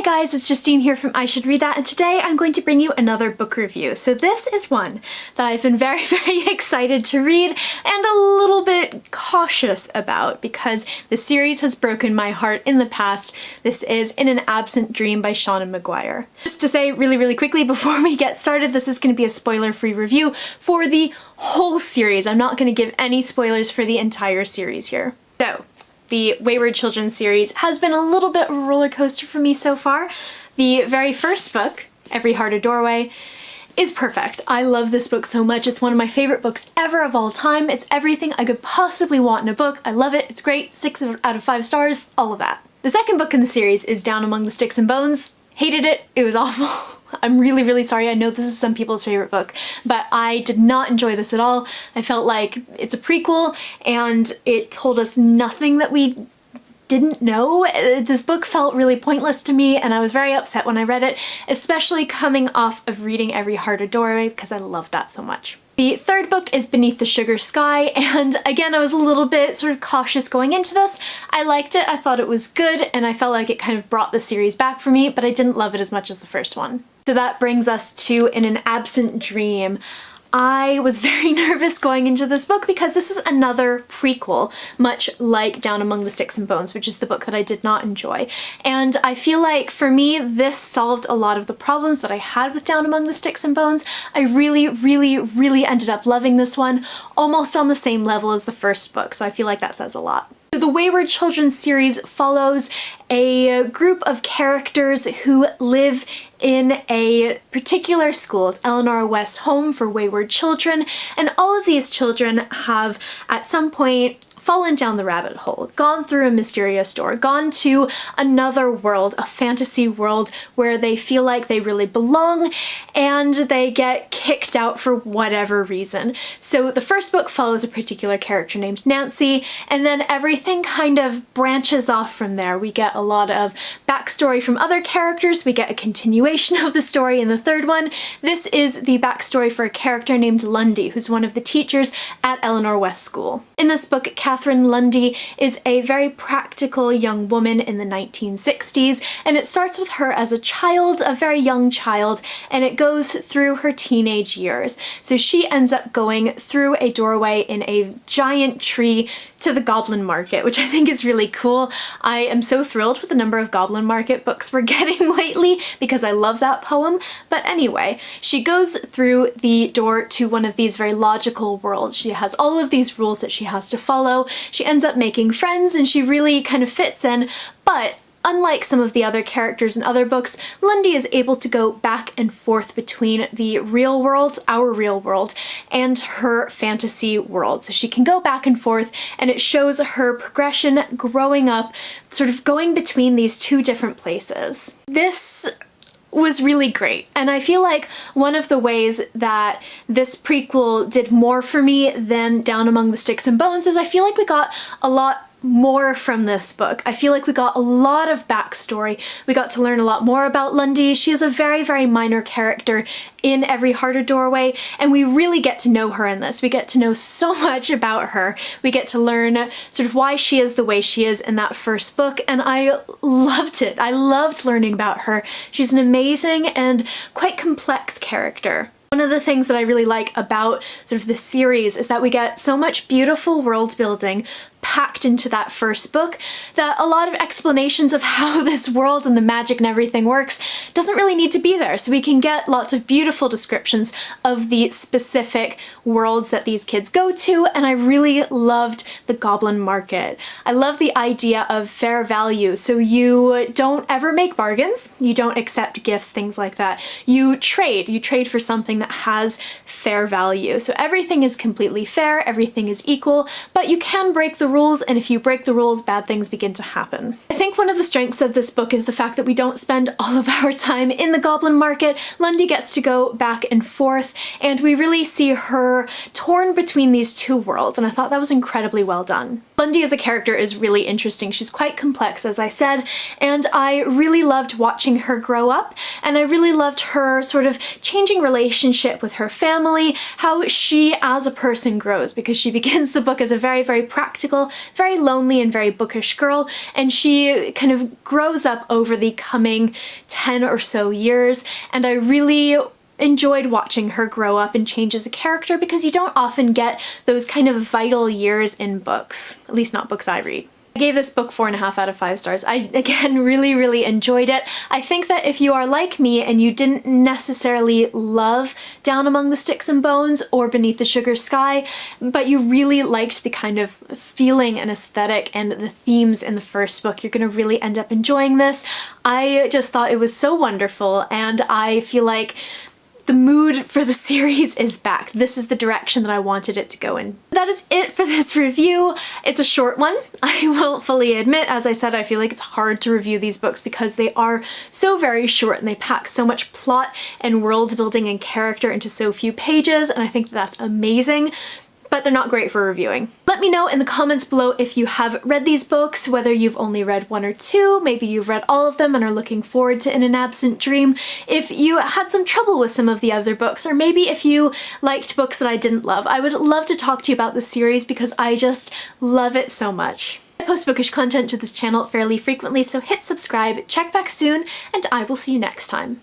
Hi guys, it's Justine here from I Should Read That, and today I'm going to bring you another book review. So this is one that I've been very excited to read and a little bit cautious about because the series has broken my heart in the past. This is In an Absent Dream by Seanan McGuire. Just to say really quickly before we get started, this is going to be a spoiler-free review for the whole series. I'm not going to give any spoilers for the entire series here. So, the Wayward Children series has been a little bit of a roller coaster for me so far. The very first book, Every Heart a Doorway, is perfect. I love this book so much. It's one of my favorite books ever of all time. It's everything I could possibly want in a book. I love it. It's great. 6 out of 5 stars. All of that. The second book in the series is Down Among the Sticks and Bones. Hated it. It was awful. I'm really sorry. I know this is some people's favorite book, but I did not enjoy this at all. I felt like it's a prequel and it told us nothing that we didn't know. This book felt really pointless to me and I was very upset when I read it, especially coming off of reading Every Heart a Doorway because I loved that so much. The third book is Beneath the Sugar Sky, and again I was a little bit sort of cautious going into this. I liked it, I thought it was good, and I felt like it kind of brought the series back for me, but I didn't love it as much as the first one. So that brings us to In an Absent Dream. I was very nervous going into this book because this is another prequel, much like Down Among the Sticks and Bones, which is the book that I did not enjoy. And I feel like for me, this solved a lot of the problems that I had with Down Among the Sticks and Bones. I really ended up loving this one, almost on the same level as the first book, so I feel like that says a lot. So the Wayward Children series follows a group of characters who live in a particular school. It's Eleanor West's home for wayward children, and all of these children have at some point fallen down the rabbit hole, gone through a mysterious door, gone to another world, a fantasy world where they feel like they really belong, and they get kicked out for whatever reason. So the first book follows a particular character named Nancy, and then everything kind of branches off from there. We get a lot of backstory from other characters, we get a continuation of the story in the third one. This is the backstory for a character named Lundy, who's one of the teachers at Eleanor West School. In this book, Catherine Lundy is a very practical young woman in the 1960s, and it starts with her as a child, a very young child, and it goes through her teenage years. So she ends up going through a doorway in a giant tree to the Goblin Market, which I think is really cool. I am so thrilled with the number of Goblin Market books we're getting lately because I love that poem. But anyway, she goes through the door to one of these very logical worlds. She has all of these rules that she has to follow. She ends up making friends and she really kind of fits in, but unlike some of the other characters in other books, Lundy is able to go back and forth between the real world, our real world, and her fantasy world. So she can go back and forth, and it shows her progression growing up, sort of going between these two different places. This was really great, and I feel like one of the ways that this prequel did more for me than Down Among the Sticks and Bones is I feel like we got a lot more from this book. I feel like we got a lot of backstory. We got to learn a lot more about Lundy. She is a very minor character in Every Heart a Doorway, and we really get to know her in this. We get to know so much about her. We get to learn sort of why she is the way she is in that first book, and I loved it. I loved learning about her. She's an amazing and quite complex character. One of the things that I really like about sort of this series is that we get so much beautiful world building packed into that first book that a lot of explanations of how this world and the magic and everything works doesn't really need to be there. So we can get lots of beautiful descriptions of the specific worlds that these kids go to, and I really loved the Goblin Market. I love the idea of fair value. So you don't ever make bargains, you don't accept gifts, things like that. You trade for something that has fair value. So everything is completely fair, everything is equal, but you can break the rules, and if you break the rules, bad things begin to happen. I think one of the strengths of this book is the fact that we don't spend all of our time in the Goblin Market. Lundy gets to go back and forth, and we really see her torn between these two worlds, and I thought that was incredibly well done. Lundy as a character is really interesting. She's quite complex, as I said, and I really loved watching her grow up, and I really loved her sort of changing relationship with her family, how she as a person grows, because she begins the book as a very practical girl, very lonely and very bookish girl, and she kind of grows up over the coming 10 or so years, and I really enjoyed watching her grow up and change as a character because you don't often get those kind of vital years in books, at least not books I read. I gave this book 4.5 out of 5 stars. I, again, really enjoyed it. I think that if you are like me and you didn't necessarily love Down Among the Sticks and Bones or Beneath the Sugar Sky, but you really liked the kind of feeling and aesthetic and the themes in the first book, you're gonna really end up enjoying this. I just thought it was so wonderful, and I feel like the mood for the series is back. This is the direction that I wanted it to go in. That is it for this review. It's a short one, I will fully admit. As I said, I feel like it's hard to review these books because they are so very short and they pack so much plot and world building and character into so few pages, and I think that's amazing. But they're not great for reviewing. Let me know in the comments below if you have read these books, whether you've only read 1 or 2, maybe you've read all of them and are looking forward to In an Absent Dream, if you had some trouble with some of the other books, or maybe if you liked books that I didn't love. I would love to talk to you about this series because I just love it so much. I post bookish content to this channel fairly frequently, so hit subscribe, check back soon, and I will see you next time.